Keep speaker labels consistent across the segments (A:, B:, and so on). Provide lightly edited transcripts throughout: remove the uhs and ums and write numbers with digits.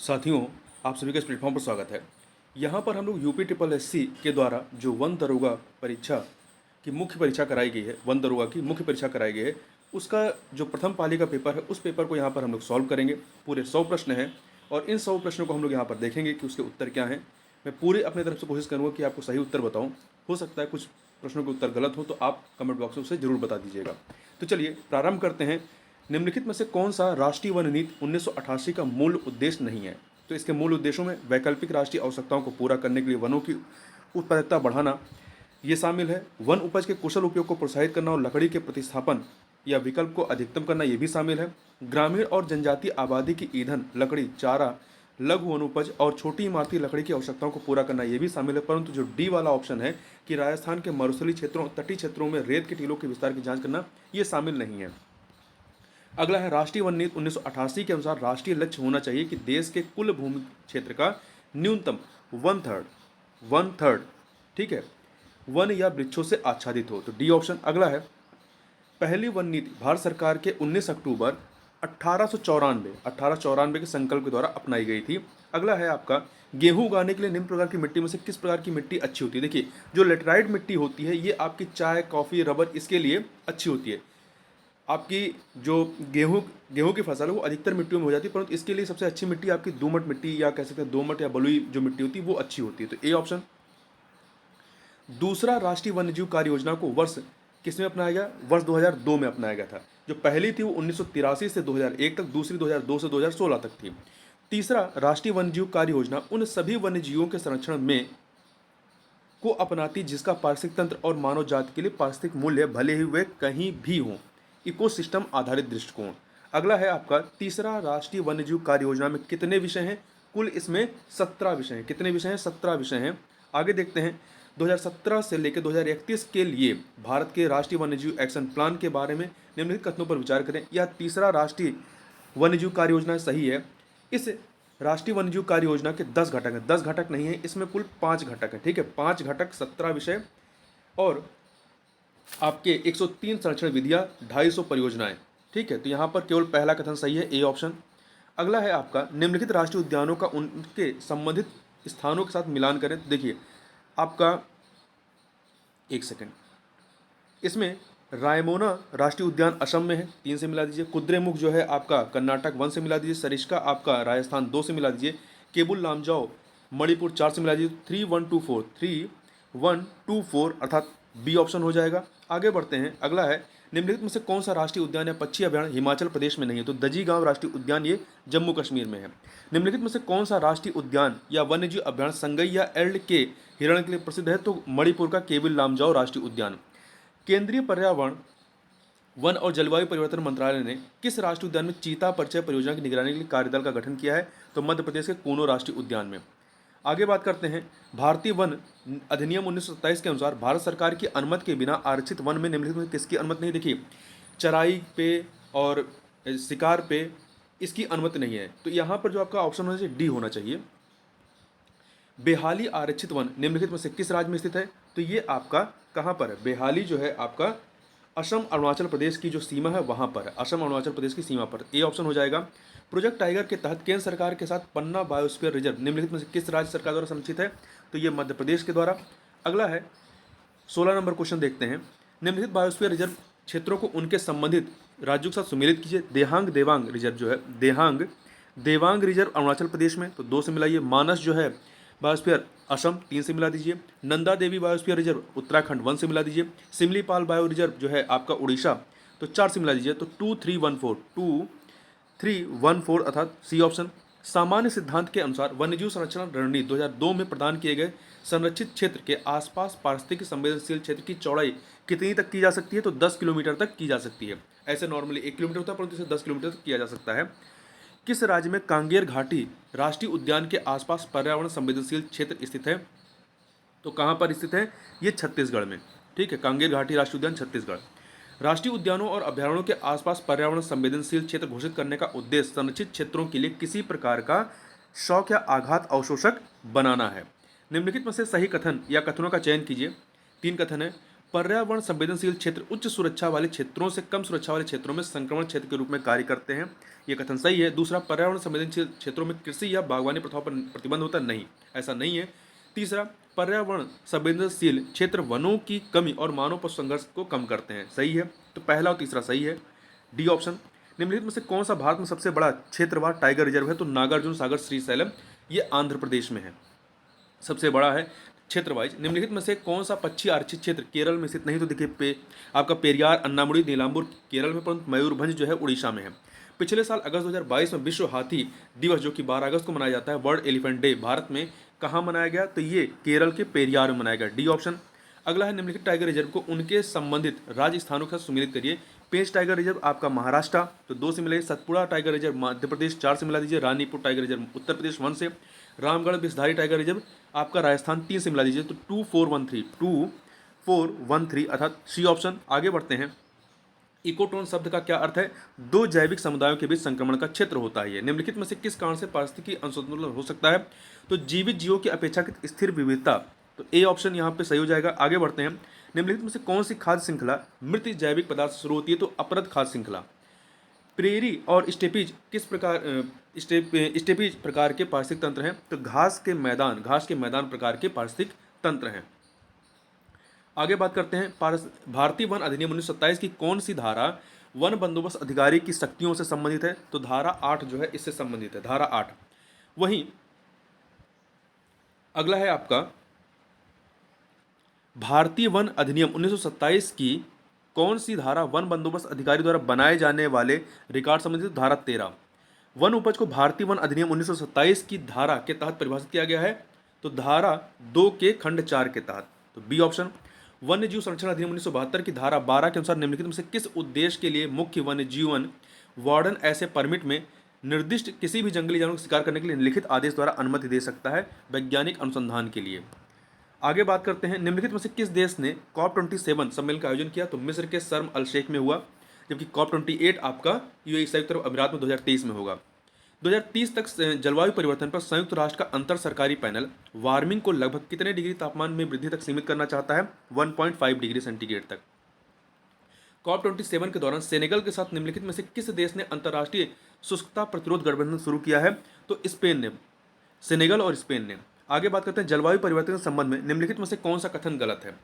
A: साथियों, आप सभी का इस प्लेटफॉर्म पर स्वागत है। यहाँ पर हम लोग यूपी ट्रिपल एससी के द्वारा जो वन दरोगा परीक्षा की मुख्य परीक्षा कराई गई है, वन दरोगा की मुख्य परीक्षा कराई गई है, उसका जो प्रथम पाली का पेपर है, उस पेपर को यहाँ पर हम लोग सॉल्व करेंगे। पूरे 100 प्रश्न हैं और इन 100 प्रश्नों को हम लोग यहाँ पर देखेंगे कि उसके उत्तर क्या हैं। मैं पूरे अपने तरफ से कोशिश करूँगा कि आपको सही उत्तर बताऊँ। हो सकता है कुछ प्रश्नों के उत्तर गलत हो तो आप कमेंट बॉक्स में उसे जरूर बता दीजिएगा। तो चलिए प्रारंभ करते हैं। निम्नलिखित में से कौन सा राष्ट्रीय वन नीति 1988 का मूल उद्देश्य नहीं है? तो इसके मूल उद्देश्यों में वैकल्पिक राष्ट्रीय आवश्यकताओं को पूरा करने के लिए वनों की उत्पादकता बढ़ाना ये शामिल है। वन उपज के कुशल उपयोग को प्रोत्साहित करना और लकड़ी के प्रतिस्थापन या विकल्प को अधिकतम करना ये भी शामिल है। ग्रामीण और जनजातीय आबादी की ईंधन, लकड़ी, चारा, लघु वनोपज और छोटी इमारती लकड़ी की आवश्यकताओं को पूरा करना ये भी शामिल है। परंतु जो डी वाला ऑप्शन है कि राजस्थान के मरुस्थलीय क्षेत्रों, तटीय क्षेत्रों में रेत के टीलों के विस्तार की जांच करना, ये शामिल नहीं है। अगला है राष्ट्रीय वन नीति 1988 के अनुसार राष्ट्रीय लक्ष्य होना चाहिए कि देश के कुल भूमि क्षेत्र का न्यूनतम वन थर्ड, ठीक है, वन या वृक्षों से आच्छादित हो। तो डी ऑप्शन। अगला है पहली वन नीति भारत सरकार के 19 अक्टूबर 1894 के संकल्प के द्वारा अपनाई गई थी। अगला है आपका गेहूं उगाने के लिए निम्न प्रकार की मिट्टी में से किस प्रकार की मिट्टी अच्छी होती है? देखिए, जो लेटराइट मिट्टी होती है ये आपकी चाय, कॉफ़ी, रबर इसके लिए अच्छी होती है। आपकी जो गेहूं की फसल है वो अधिकतर मिट्टियों में हो जाती है, परंतु इसके लिए सबसे अच्छी मिट्टी आपकी दोमट मिट्टी या कह सकते हैं दोमट या बलुई जो मिट्टी होती है वो अच्छी होती है। तो ए ऑप्शन। दूसरा राष्ट्रीय वन्यजीव कार्य योजना को वर्ष किसमें अपनाया गया? वर्ष 2002 में अपनाया गया था। जो पहली थी वो 1983 से 2001 तक, दूसरी 2002 से 2016 तक थी। तीसरा राष्ट्रीय वन्यजीव कार्य योजना उन सभी वन्यजीवों के संरक्षण में को अपनाती जिसका पारिस्थितिक तंत्र और मानव जाति के लिए पारिस्थितिक मूल्य भले ही वे कहीं भी हों। इकोसिस्टम आधारित दृष्टिकोण। अगला है आपका तीसरा राष्ट्रीय वन्यजीव कार्य योजना में कितने विषय हैं? कुल इसमें 17 विषय हैं। कितने विषय हैं? 17 विषय हैं। आगे देखते हैं 2017 से लेकर 2031 के लिए भारत के राष्ट्रीय वन्यजीव एक्शन प्लान के बारे में निम्नलिखित कथनों पर विचार करें। यह तीसरा राष्ट्रीय वन्यजीव कार्य योजना सही है। इस राष्ट्रीय वन्यजीव कार्य योजना के 10 घटक हैं। 10 घटक नहीं है, इसमें कुल 5 घटक हैं। ठीक है, 5 घटक, 17 विषय और आपके 103 संरक्षण विधियां, 250 परियोजनाएं। ठीक है, तो यहाँ पर केवल पहला कथन सही है, ए ऑप्शन। अगला है आपका निम्नलिखित राष्ट्रीय उद्यानों का उनके संबंधित स्थानों के साथ मिलान करें। तो देखिए आपका एक सेकंड, इसमें रायमोना राष्ट्रीय उद्यान असम में है, 3 से मिला दीजिए। कुद्रेमुख जो है आपका कर्नाटक, 1 से मिला दीजिए। सरिस्का आपका राजस्थान, 2 से मिला दीजिए। केबुल लामजाओ मणिपुर, 4 से मिला दीजिए। 3124 अर्थात बी ऑप्शन हो जाएगा। आगे बढ़ते हैं। अगला है निम्नलिखित में से कौन सा राष्ट्रीय उद्यान या पक्षी अभयारण्य हिमाचल प्रदेश में नहीं है? तो दजी गांव राष्ट्रीय उद्यान ये जम्मू कश्मीर में है। निम्नलिखित में से कौन सा राष्ट्रीय उद्यान या वन्यजीव अभयारण्य संगई या एल्ड के हिरण के लिए प्रसिद्ध है? तो मणिपुर का केबिल लामजाओ राष्ट्रीय उद्यान। केंद्रीय पर्यावरण, वन और जलवायु परिवर्तन मंत्रालय ने किस राष्ट्रीय उद्यान में चीता परिचय परियोजना की निगरानी के लिए कार्यदल का गठन किया है? तो मध्य प्रदेश के कूनो राष्ट्रीय उद्यान में। आगे बात करते हैं भारतीय वन अधिनियम 1927 के अनुसार भारत सरकार की अनुमति के बिना आरक्षित वन में निम्नलिखित में किसकी अनुमति नहीं? देखिए, चराई पे और शिकार पे इसकी अनुमति नहीं है। तो यहाँ पर जो आपका ऑप्शन होना चाहिए डी होना चाहिए। बेहाली आरक्षित वन निम्नलिखित में से किस राज्य में स्थित है? तो ये आपका कहाँ पर है? बेहाली जो है आपका असम अरुणाचल प्रदेश की जो सीमा है वहाँ पर है, असम अरुणाचल प्रदेश की सीमा पर। ए ऑप्शन हो जाएगा। प्रोजेक्ट टाइगर के तहत केंद्र सरकार के साथ पन्ना बायोस्फीयर रिजर्व निम्नलिखित में से किस राज्य सरकार द्वारा संरक्षित है? तो ये मध्य प्रदेश के द्वारा। अगला है 16 नंबर क्वेश्चन देखते हैं। निम्नलिखित बायोस्फीयर रिजर्व क्षेत्रों को उनके संबंधित राज्यों के साथ सुमेलित कीजिए। देहांग रिजर्व जो है, देवांग रिजर्व अरुणाचल प्रदेश में, तो 2 से मिलाइए। मानस जो है बायोस्फीयर असम, 3 से मिला दीजिए। नंदा देवी बायोस्फीयर रिजर्व उत्तराखंड, 1 से मिला दीजिए। सिमलीपाल बायो रिजर्व जो है आपका उड़ीसा, तो 4 से मिला दीजिए। तो 2314 अर्थात सी ऑप्शन। सामान्य सिद्धांत के अनुसार वन्यजीव संरक्षण रणनीति 2002 में प्रदान किए गए संरक्षित क्षेत्र के आसपास पारिस्थितिक संवेदनशील क्षेत्र की चौड़ाई कितनी तक की जा सकती है? तो 10 किलोमीटर तक की जा सकती है। ऐसे नॉर्मली 1 किलोमीटर होता है, परंतु इसे 10 किलोमीटर तक किया जा सकता है। किस राज्य में कांगेर घाटी राष्ट्रीय उद्यान के आसपास पर्यावरण संवेदनशील क्षेत्र स्थित है? तो कहाँ पर स्थित है? ये छत्तीसगढ़ में। ठीक है, कांगेर घाटी राष्ट्रीय उद्यान छत्तीसगढ़। राष्ट्रीय उद्यानों और अभयारण्यों के आसपास पर्यावरण संवेदनशील क्षेत्र घोषित करने का उद्देश्य संरक्षित क्षेत्रों के लिए किसी प्रकार का शौक या आघात अवशोषक बनाना है। निम्नलिखित में से सही कथन या कथनों का चयन कीजिए। 3 कथन है। पर्यावरण संवेदनशील क्षेत्र उच्च सुरक्षा वाले क्षेत्रों से कम सुरक्षा वाले क्षेत्रों में संक्रमण क्षेत्र के रूप में कार्य करते हैं। ये कथन सही है। दूसरा, पर्यावरण संवेदनशील क्षेत्रों में कृषि या बागवानी प्रथाओं पर प्रतिबंध होता है, नहीं, ऐसा नहीं है। तीसरा, पर्यावरण संवेदनशील क्षेत्र वनों की कमी और मानव पशु संघर्ष को कम करते हैं, सही है। तो पहला और तीसरा सही है, डी ऑप्शन। निम्नलिखित में से कौन सा भारत में सबसे बड़ा क्षेत्रवार टाइगर रिजर्व है? तो नागार्जुन सागर श्रीशैलम, ये आंध्र प्रदेश में है, सबसे बड़ा है क्षेत्र वाइज। निम्नलिखित में से कौन सा पक्षी आरक्षित क्षेत्र केरल में स्थित नहीं? तो देखिए आपका पेरियार, अन्नामुड़ी, नीलांबूर केरल में, परंतु मयूरभंज जो है उड़ीसा में है। पिछले साल अगस्त 2022 में विश्व हाथी दिवस जो कि 12 अगस्त को मनाया जाता है, वर्ल्ड एलिफेंट डे, भारत में कहाँ मनाया गया? तो ये केरल के पेरियार में मनाया गया, डी ऑप्शन। अगला है, निम्नलिखित टाइगर रिजर्व को उनके संबंधित राज्य स्थानों के साथ सुमेलित करिए। पेंच टाइगर रिजर्व आपका महाराष्ट्र, तो 2 से मिलाइए। सतपुड़ा टाइगर रिजर्व मध्य प्रदेश, 4 से मिला दीजिए। रानीपुर टाइगर रिजर्व उत्तर प्रदेश, 1 से। रामगढ़ विषधारी टाइगर रिजर्व आपका राजस्थान, 3 से मिला दीजिए, तो 2413 अर्थात सी ऑप्शन। आगे बढ़ते हैं। इकोटोन शब्द का क्या अर्थ है? दो जैविक समुदायों के बीच संक्रमण का क्षेत्र होता है। निम्नलिखित में से किस कारण से पारिस्थितिकी असंतुलन हो सकता है? तो जीवित जीवों की अपेक्षाकृत स्थिर विविधता, तो ए ऑप्शन यहाँ पे सही हो जाएगा। आगे बढ़ते हैं। निम्नलिखित में से कौन सी खाद्य श्रृंखला मृत जैविक पदार्थ से शुरू होती है? तो अपरद खाद्य श्रृंखला। प्रेरी और स्टेपीज किस प्रकार स्टेपीज प्रकार के पारिस्थितिक तंत्र हैं? तो घास के मैदान प्रकार के पारिस्थितिक तंत्र हैं। आगे बात करते हैं। भारतीय वन अधिनियम 1927 की कौन सी धारा वन बंदोबस्त अधिकारी की शक्तियों से संबंधित है? तो धारा 8 जो है इससे संबंधित है, धारा 8। वहीं अगला है आपका भारतीय वन अधिनियम 1927 की कौन सी धारा वन बंदोबस्त अधिकारी द्वारा बनाए जाने वाले रिकॉर्ड संबंधित? धारा 13। वन उपज को भारतीय वन अधिनियम 1927 की धारा के तहत परिभाषित किया गया है, तो धारा 2 के खंड 4 के तहत, तो बी ऑप्शन। वन्य जीव संरक्षण अधिनियम 1972 की धारा 12 के अनुसार निम्नलिखित में से किस उद्देश्य के लिए मुख्य वन्य जीवन वार्डन ऐसे परमिट में निर्दिष्ट किसी भी जंगली जानवर को शिकार करने के लिए लिखित आदेश द्वारा अनुमति दे सकता है? वैज्ञानिक अनुसंधान के लिए। आगे बात करते हैं। निम्नलिखित में से किस देश ने COP27 सम्मेलन का आयोजन किया? तो मिस्र के शर्म अल शेख में हुआ, जबकि COP28 आपका यूएई संयुक्त अरब अमीरात में 2023 में होगा। 2030 तक जलवायु परिवर्तन पर संयुक्त राष्ट्र का अंतर सरकारी पैनल वार्मिंग को लगभग कितने डिग्री तापमान में वृद्धि तक सीमित करना चाहता है? 1.5 डिग्री सेंटीग्रेड तक। COP27 के दौरान सेनेगल के साथ निम्नलिखित में से किस देश ने अंतर्राष्ट्रीय शुष्कता प्रतिरोध गठबंधन शुरू किया है? तो स्पेन ने, सेनेगल और स्पेन ने। आगे बात करते हैं। जलवायु परिवर्तन के संबंध में निम्नलिखित में से कौन सा कथन गलत है?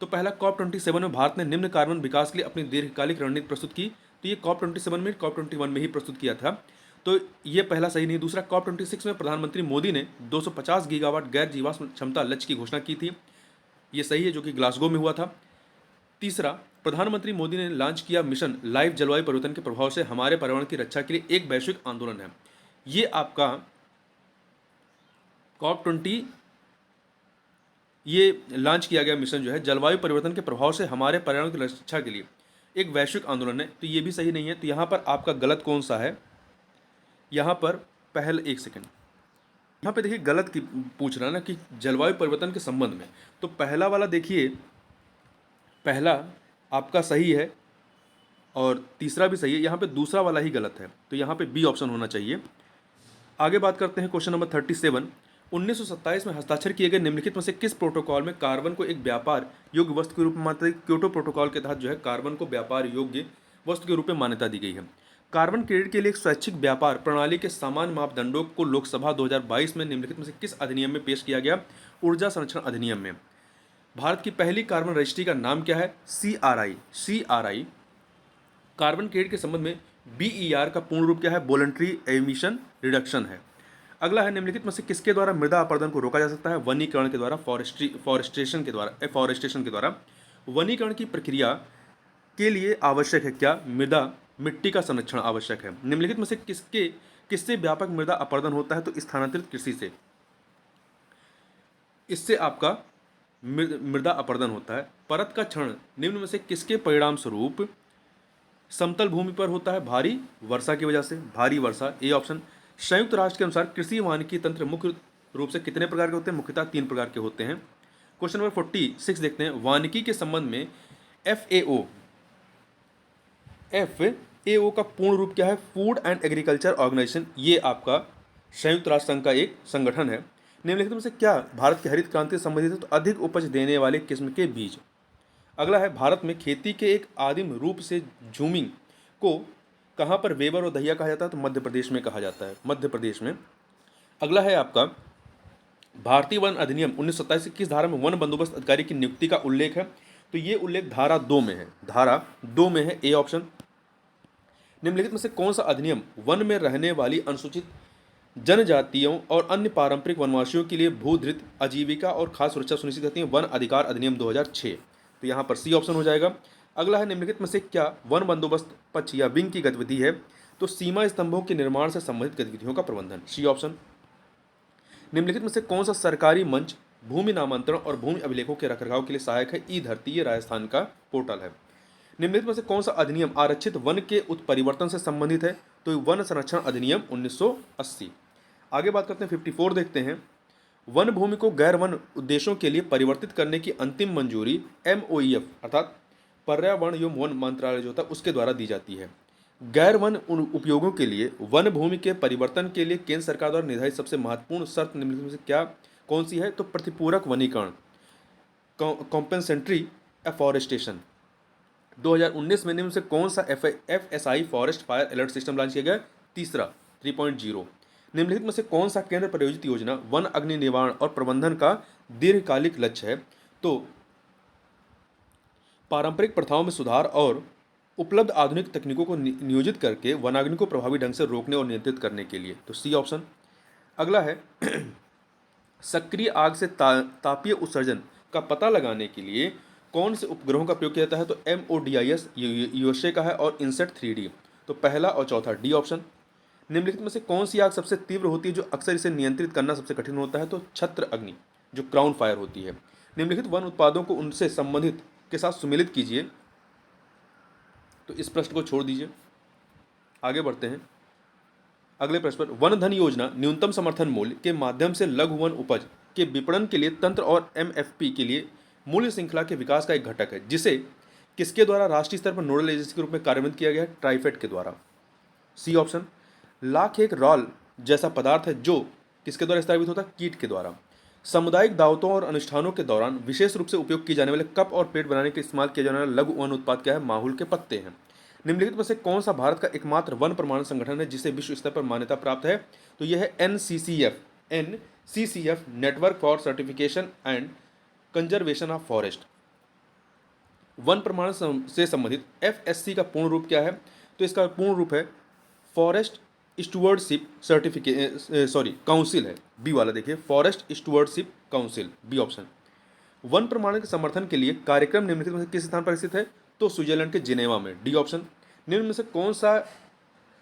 A: तो पहला, COP27 में भारत ने निम्न कार्बन विकास के लिए अपनी दीर्घकालिक रणनीति प्रस्तुत की, तो ये COP27 में COP21 में ही प्रस्तुत किया था, तो ये पहला सही नहीं। दूसरा, COP26 में प्रधानमंत्री मोदी ने 250 गीगावाट गैर जीवाश्म क्षमता लक्ष्य की घोषणा की थी, ये सही है, जो कि ग्लासगो में हुआ था। तीसरा, प्रधानमंत्री मोदी ने लॉन्च किया मिशन लाइफ जलवायु परिवर्तन के प्रभाव से हमारे पर्यावरण की रक्षा के लिए एक वैश्विक आंदोलन है, ये आपका ये लॉन्च किया गया मिशन जो है जलवायु परिवर्तन के प्रभाव से हमारे पर्यावरण की रक्षा के लिए एक वैश्विक आंदोलन है, तो ये भी सही नहीं है। तो यहाँ पर आपका गलत कौन सा है? यहाँ पर एक सेकंड, यहाँ पे देखिए गलत की पूछ रहा है ना कि जलवायु परिवर्तन के संबंध में, तो पहला वाला देखिए, पहला आपका सही है और तीसरा भी सही है, यहाँ पे दूसरा वाला ही गलत है, तो यहाँ पे बी ऑप्शन होना चाहिए। आगे बात करते हैं। Question number 37। 1927 में हस्ताक्षर किए गए निम्नलिखित में से किस प्रोटोकॉल में कार्बन को एक व्यापार योग्य वस्तु के रूप में मान्यता दी? क्योटो प्रोटोकॉल के तहत जो है कार्बन को व्यापार योग्य वस्तु के रूप में मान्यता दी गई है। कार्बन क्रेडिट के लिए एक स्वैच्छिक व्यापार प्रणाली के समान मापदंडों को लोकसभा 2022 में निम्नलिखित में से किस अधिनियम में पेश किया गया? ऊर्जा संरक्षण अधिनियम में। भारत की पहली कार्बन रजिस्ट्री का नाम क्या है? CRI। कार्बन क्रेडिट के संबंध में BER का पूर्ण रूप क्या है? वॉलंटरी एमिशन रिडक्शन है। अगला है, निम्नलिखित में से किसके द्वारा मृदा अपरदन को रोका जा सकता है? वनीकरण के द्वारा, फॉरेस्टेशन के द्वारा। वनीकरण की प्रक्रिया के लिए आवश्यक है क्या? मिट्टी का संरक्षण आवश्यक है। निम्नलिखित में से किससे व्यापक मृदा अपरदन होता है? तो स्थानांतरित कृषि से, इससे आपका मृदा अपरदन होता है। परत का क्षरण निम्न में से किसके परिणाम स्वरूप समतल भूमि पर होता है? भारी वर्षा की वजह से, भारी वर्षा, ए ऑप्शन। संयुक्त राष्ट्र के अनुसार कृषि वानिकी तंत्र मुख्य रूप से कितने प्रकार के होते हैं? मुख्यतः 3 प्रकार के होते हैं। क्वेश्चन नंबर 46 देखते हैं। वानिकी के संबंध में FAO का पूर्ण रूप क्या है? फूड एंड एग्रीकल्चर ऑर्गेनाइजेशन, ये आपका संयुक्त राष्ट्र संघ का एक संगठन है। निम्नलिखित में से क्या भारत की हरित क्रांति से संबंधित है? तो अधिक उपज देने वाले किस्म के बीज। अगला है भारत में खेती के एक आदिम रूप से झूमिंग को कहाँ पर वेबर और दहिया कहा जाता है? तो मध्य प्रदेश में कहा जाता है, मध्य प्रदेश में। अगला है आपका भारतीय वन अधिनियम 1927 की किस धारा में वन बंदोबस्त अधिकारी की नियुक्ति का उल्लेख है? तो ये उल्लेख धारा 2 में है, धारा 2 में है, ए ऑप्शन। निम्नलिखित में से कौन सा अधिनियम वन में रहने वाली अनुसूचित जनजातियों और अन्य पारंपरिक वनवासियों के लिए भूधृत आजीविका और खाद्य सुरक्षा सुनिश्चित करती है? वन अधिकार अधिनियम 2006। तो यहाँ पर सी ऑप्शन हो जाएगा। अगला है निम्नलिखित में से क्या वन बंदोबस्त पक्ष या विंग की गतिविधि है? तो सीमा स्तंभों के निर्माण से संबंधित गतिविधियों का प्रबंधन, सी ऑप्शन। निम्नलिखित में से कौन सा सरकारी मंच भूमि नामांतरण और भूमि अभिलेखों के रखरखाव के लिए सहायक है? ई धरती, ये राजस्थान का पोर्टल है। निम्नलिखित में से कौन सा अधिनियम आरक्षित वन के उत्परिवर्तन से संबंधित है? तो वन संरक्षण अधिनियम 1980। आगे बात करते हैं 54 देखते हैं। वन भूमि को गैर वन उद्देश्यों के लिए परिवर्तित करने की अंतिम मंजूरी MOEF अर्थात पर्यावरण एवं वन मंत्रालय जो होता है उसके द्वारा दी जाती है। गैर वन उपयोगों के लिए वन भूमि के परिवर्तन के लिए केंद्र सरकार द्वारा निर्धारित सबसे महत्वपूर्ण शर्त निम्नलिखित में से क्या कौन सी है? तो प्रतिपूरक वनीकरण, कॉम्पेंसेंट्री एफॉरेस्टेशन। 2019 में निम्न से कौन सा FSI forest fire alert system launch किया गया? तीसरा 3.0। निम्नलिखित में से कौन सा केंद्र प्रायोजित योजना वन अग्नि निवारण और प्रबंधन का दीर्घकालिक लक्ष्य है? तो पारंपरिक प्रथाओं में सुधार और उपलब्ध आधुनिक तकनीकों को नियोजित करके वनाग्नि को प्रभावी ढंग से रोकने और नियंत्रित करने के लिए, तो सी ऑप्शन। अगला है सक्रिय आग से तापीय उत्सर्जन का पता लगाने के लिए कौन से उपग्रहों का प्रयोग किया जाता है? तो MODIS USA का है और इनसेट 3D। तो पहला और चौथा, डी ऑप्शन। निम्नलिखित में से कौन सी आग सबसे तीव्र होती है जो अक्सर इसे नियंत्रित करना सबसे कठिन होता है? तो छत्र अग्नि जो क्राउन फायर होती है। निम्नलिखित वन उत्पादों को उनसे संबंधित के साथ सुमेलित कीजिए। तो इस प्रश्न को छोड़ दीजिए, आगे बढ़ते हैं अगले प्रश्न पर। वन धन योजना न्यूनतम समर्थन मूल्य के माध्यम से लघु वन उपज के विपणन के लिए तंत्र और MFP के लिए मूल्य श्रृंखला के विकास का एक घटक है, जिसे किसके द्वारा राष्ट्रीय स्तर पर नोडल एजेंसी के रूप में कार्यान्वित किया गया है? ट्राइफेड के द्वारा, सी ऑप्शन। लाख एक रॉल जैसा पदार्थ है जो किसके द्वारा स्थापित होता है? कीट के द्वारा। सामुदायिक दावतों और अनुष्ठानों के दौरान विशेष रूप से उपयोग किए जाने वाले कप और प्लेट बनाने के इस्तेमाल किया जाने वाला लघु वन उत्पाद क्या है? माहुल के पत्ते हैं। निम्नलिखित में से कौन सा भारत का एकमात्र वन प्रमाणन संगठन है जिसे विश्व स्तर पर मान्यता प्राप्त है? तो यह है NCCF network for certification and conservation of forest. One प्रमाणन से संबंधित FSC का पूर्ण रूप क्या है? तो इसका पूर्ण रूप है फॉरेस्ट स्टूवर्डशिप काउंसिल है, बी वाला देखिए, forest stewardship council, B option. वन प्रमाणन के समर्थन के लिए कार्यक्रम निम्नलिखित में से किस स्थान पर स्थित है? तो स्विट्जरलैंड के जिनेवा में, डी ऑप्शन। निम्न में से कौन सा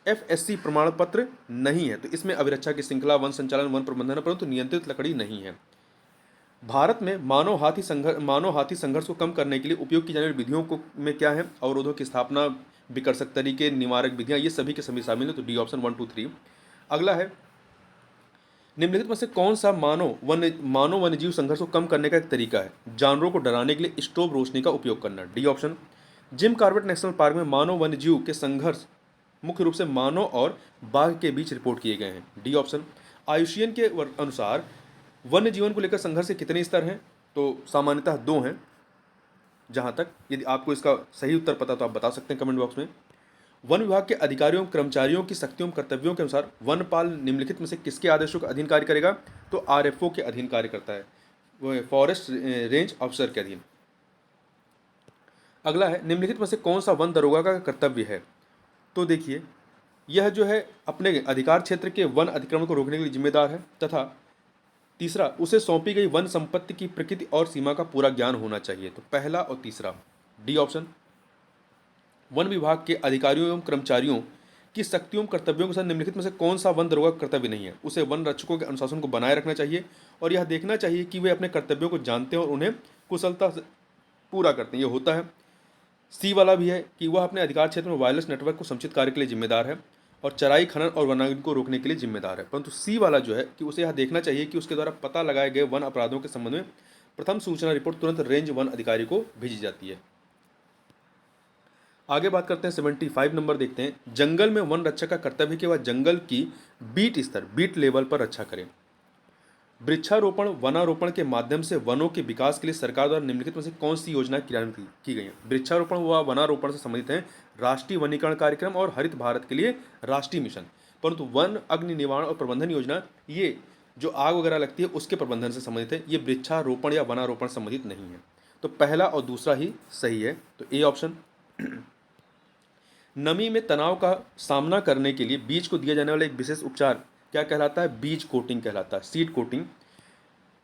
A: FSC प्रमाण पत्र नहीं है? तो इसमें अभिरक्षा की श्रृंखला, वन संचालन, वन प्रबंधन है, परंतु नियंत्रित लकड़ी नहीं है। भारत में मानव हाथी संघर्ष को कम करने के लिए उपयोग की जाने वाली विधियों को में क्या है? अवरोधों की स्थापना, विकर्षक तरीके, निवारक विधियां, ये सभी के सभी शामिल है। तो डी ऑप्शन 1 2 3। अगला है निम्नलिखित में से कौन सा मानव वन्यजीव संघर्ष को कम करने का एक तरीका है? जानवरों को डराने के लिए स्टोव रोशनी का उपयोग करना, D option. Jim Corbett national park में मानव वन्यजीव के संघर्ष मुख्य रूप से मानव और बाघ के बीच रिपोर्ट किए गए हैं, डी ऑप्शन। आयुषियन के अनुसार वन्य जीवन को लेकर संघर्ष के कितने स्तर हैं? तो सामान्यतः 2 हैं। जहां तक यदि आपको इसका सही उत्तर पता तो आप बता सकते हैं कमेंट बॉक्स में। वन विभाग के अधिकारियों कर्मचारियों की शक्तियों कर्तव्यों के अनुसार वनपाल निम्नलिखित में से किसके आदेशों के अधीन कार्य करेगा? तो RFO के अधीन कार्य करता है, वो फॉरेस्ट रेंज ऑफिसर के अधीन। अगला है निम्नलिखित में से कौन सा वन दरोगा का कर्तव्य है? तो देखिए, यह जो है अपने अधिकार क्षेत्र के वन अतिक्रमण को रोकने के लिए जिम्मेदार है, तथा तीसरा, उसे सौंपी गई वन संपत्ति की प्रकृति और सीमा का पूरा ज्ञान होना चाहिए। तो पहला और तीसरा, डी ऑप्शन। वन विभाग के अधिकारियों एवं कर्मचारियों की शक्तियों कर्तव्यों के साथ निम्नलिखित में से कौन सा वन दरोगा कर्तव्य नहीं है? उसे वन रक्षकों के अनुशासन को बनाए रखना चाहिए और यह देखना चाहिए कि वे अपने कर्तव्यों को जानते हैं और उन्हें कुशलता से पूरा करते हैं। ये होता है। सी वाला भी है कि वह अपने अधिकार क्षेत्र में वायरलेस नेटवर्क को समुचित कार्य के लिए जिम्मेदार है और चराई, खनन और वनाग्नि को रोकने के लिए जिम्मेदार है। परंतु सी वाला जो है कि उसे यह देखना चाहिए कि उसके द्वारा पता लगाए गए वन अपराधों के संबंध में प्रथम सूचना रिपोर्ट तुरंत रेंज वन अधिकारी को भेजी जाती है। आगे बात करते हैं 75 नंबर देखते हैं। जंगल में वन रक्षक का कर्तव्य है कि वह जंगल की बीट लेवल पर रक्षा करें। वृक्षारोपण वनारोपण के माध्यम से वनों के विकास के लिए सरकार द्वारा निम्नलिखित में से कौन सी योजनाएं क्रियान्वित की गई हैं? वृक्षारोपण व वनारोपण से संबंधित हैं राष्ट्रीय वनीकरण कार्यक्रम और हरित भारत के लिए राष्ट्रीय मिशन। परंतु वन अग्नि निवारण और प्रबंधन योजना, ये जो आग वगैरह लगती है उसके प्रबंधन से संबंधित है, ये वृक्षारोपण या वनारोपण संबंधित नहीं है। तो पहला और दूसरा ही सही है, तो ए ऑप्शन। नमी में तनाव का सामना करने के लिए बीज को दिया जाने वाला एक विशेष उपचार क्या कहलाता है? बीज कोटिंग कहलाता है, सीड कोटिंग।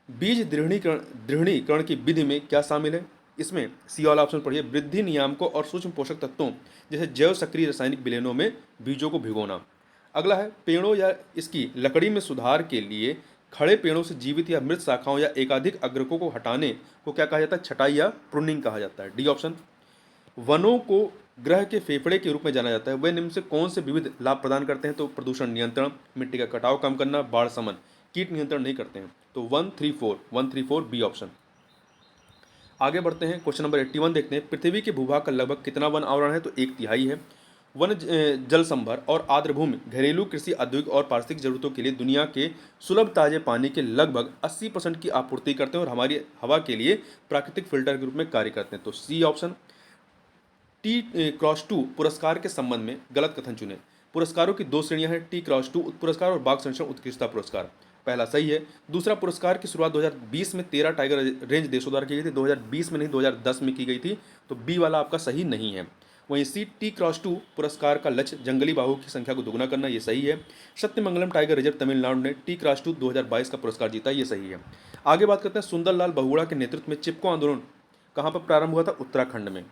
A: बीज दृढ़ीकरण की विधि में क्या शामिल है? इसमें सी वाला ऑप्शन पढ़िए, वृद्धि नियामकों और सूक्ष्म पोषक तत्वों जैसे जैव सक्रिय रासायनिक विलयनों में बीजों को भिगोना। अगला है, पेड़ों या इसकी लकड़ी में सुधार के लिए खड़े पेड़ों से जीवित या मृत शाखाओं या एकाधिक अग्रकों को हटाने को क्या कहा जाता है? छटाई या प्रूनिंग कहा जाता है। D option. वनों को ग्रह के फेफड़े के रूप में जाना जाता है, वे निम्न से कौन से विविध लाभ प्रदान करते हैं? तो प्रदूषण नियंत्रण, मिट्टी का कटाव कम करना, बाढ़ शमन, कीट नियंत्रण नहीं करते हैं। तो 134 बी ऑप्शन। आगे बढ़ते हैं, क्वेश्चन नंबर 81 देखते हैं। पृथ्वी के भूभाग का लगभग कितना वन आवरण है? तो 1/3 है। वन जल संभर और आर्द्रभूमि घरेलू कृषि, औद्योगिक और पारिस्थितिक जरूरतों के लिए दुनिया के सुलभ ताजे पानी के लगभग 80% की आपूर्ति करते हैं और हमारी हवा के लिए प्राकृतिक फिल्टर के रूप में कार्य करते हैं। तो सी ऑप्शन। T+2 पुरस्कार के संबंध में गलत कथन चुने। पुरस्कारों की 2 श्रेणियां हैं, T+2 पुरस्कार और बाघ संरक्षण उत्कृष्टता पुरस्कार। पहला सही है। दूसरा, पुरस्कार की शुरुआत 2020 में 13 टाइगर रेंज देशों द्वारा की गई थी, 2020 में नहीं 2010 में की गई थी। तो बी वाला आपका सही नहीं है। वहीं सी T+2 पुरस्कार का लक्ष्य जंगली बाघों की संख्या को दोगुना करना, ये सही है। सत्यमंगलम टाइगर रिजर्व तमिलनाडु ने T+2 2022 का पुरस्कार जीता, ये सही है। आगे बात करते हैं, सुंदरलाल बहुगुणा के नेतृत्व में चिपको आंदोलन कहाँ पर प्रारंभ हुआ था? उत्तराखंड में।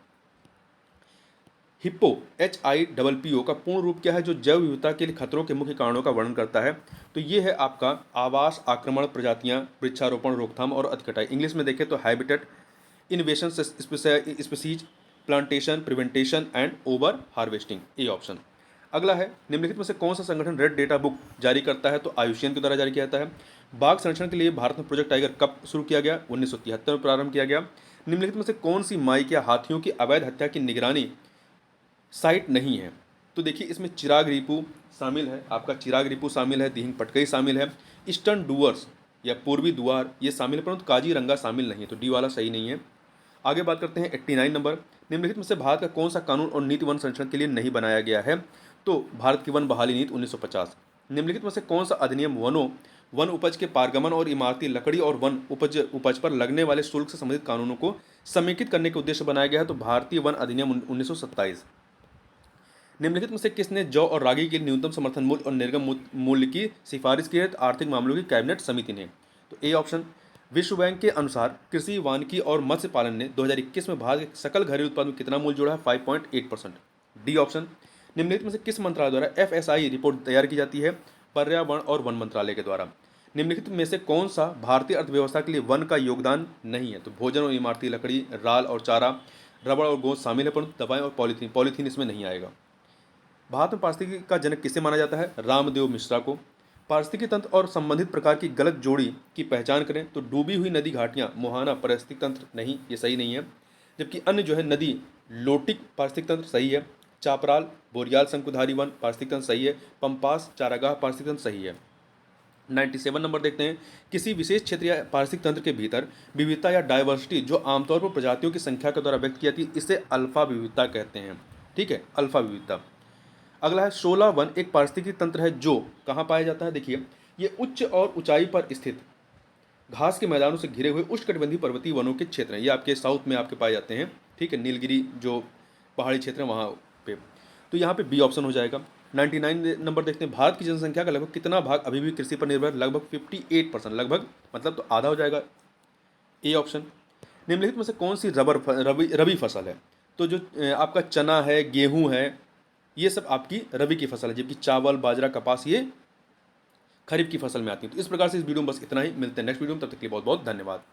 A: हिप्पो HIPPO का पूर्ण रूप क्या है, जो जैव विविधता के लिए खतरों के मुख्य कारणों का वर्णन करता है? तो ये है आपका आवास, आक्रमण, प्रजातियां, वृक्षारोपण, रोकथाम और अतिकटाई। इंग्लिश में देखें तो habitat, इन्वेशन, species, plantation, prevention and over harvesting, A option. अगला है, निम्नलिखित में से कौन सा संगठन रेड डेटा बुक जारी करता है? तो आयुष्मान के द्वारा जारी किया जाता है। बाघ संरक्षण के लिए भारत में प्रोजेक्ट टाइगर कब शुरू किया गया? 1973 में प्रारंभ किया गया। निम्नलिखित में से कौन सी माइक या हाथियों की अवैध हत्या की निगरानी साइट नहीं है? तो देखिए, इसमें चिराग रिपू शामिल है, आपका चिराग रिपू शामिल है, दिहिंग पटकई शामिल है, ईस्टर्न डूअर्स या पूर्वी दुआर ये शामिल है, परंतु काजीरंगा शामिल नहीं है। तो डी वाला सही नहीं है। आगे बात करते हैं 89 नंबर। निम्नलिखित में से भारत का कौन सा कानून और नीति वन संरक्षण के लिए नहीं बनाया गया है? तो भारत की वन बहाली नीति 1950। निम्नलिखित में से कौन सा अधिनियम वन उपज के पारगमन और इमारती लकड़ी और वन उपज पर लगने वाले शुल्क से संबंधित कानूनों को समेकित करने के उद्देश्य बनाया गया है? तो भारतीय वन अधिनियम 1927। निम्नलिखित में से किसने जौ और रागी के लिए न्यूनतम समर्थन मूल्य और निर्गम मूल्य की सिफारिश की है? आर्थिक मामलों की कैबिनेट समिति ने। तो ए ऑप्शन। विश्व बैंक के अनुसार कृषि, वानिकी और मत्स्य पालन ने 2021 में भारत के सकल घरेलू उत्पाद में कितना मूल्य जोड़ा है? 5.8%। D option. निम्नलिखित में से किस मंत्रालय द्वारा FSI रिपोर्ट तैयार की जाती है? पर्यावरण और वन मंत्रालय के द्वारा। निम्नलिखित में से कौन सा भारतीय अर्थव्यवस्था के लिए वन का योगदान नहीं है? तो भोजन और इमारती लकड़ी, राल और चारा, रबड़ और गोंद शामिल है, परंतु दवाएं और पॉलीथीन इसमें नहीं आएगा। भारत में पारिस्थितिकी का जनक किसे माना जाता है? रामदेव मिश्रा को। पारिस्थितिकी तंत्र और संबंधित प्रकार की गलत जोड़ी की पहचान करें? तो डूबी हुई नदी घाटियाँ, मोहाना पारिस्थितिक तंत्र नहीं, ये सही नहीं है। जबकि अन्य जो है नदी लोटिक पारिस्थितिक तंत्र सही है। चापराल, बोरियाल शंकुधारी वन पारिस्थितिक तंत्र सही है। पंपास, चारागाह पारिस्थितिक तंत्र सही है। 97 नंबर देखते हैं। किसी विशेष क्षेत्र या पारिस्थितिक तंत्र के भीतर विविधता या डाइवर्सिटी जो आमतौर पर प्रजातियों की संख्या के द्वारा व्यक्त की जाती है, इसे अल्फा विविधता कहते हैं। ठीक है, अल्फा विविधता। अगला है, शोला वन एक पारिस्थितिकी तंत्र है जो कहाँ पाया जाता है? देखिए, ये उच्च और ऊंचाई पर स्थित घास के मैदानों से घिरे हुए उष्णकटिबंधीय पर्वतीय वनों के क्षेत्र हैं। ये आपके साउथ में आपके पाए जाते हैं। ठीक है, नीलगिरी जो पहाड़ी क्षेत्र है वहाँ पे। तो यहाँ पे बी ऑप्शन हो जाएगा। 99 नंबर देखते हैं। भारत की जनसंख्या का लगभग कितना भाग अभी भी कृषि पर निर्भर? लगभग 58%, लगभग मतलब तो आधा हो जाएगा। A option. निम्नलिखित में से कौन सी रबी फसल है? तो जो आपका चना है, गेहूँ है, ये सब आपकी रबी की फसल है, जबकि चावल, बाजरा, कपास ये खरीफ की फसल में आती है। तो इस प्रकार से इस वीडियो में बस इतना ही। मिलते हैं नेक्स्ट वीडियो में, तब तक के लिए बहुत बहुत धन्यवाद।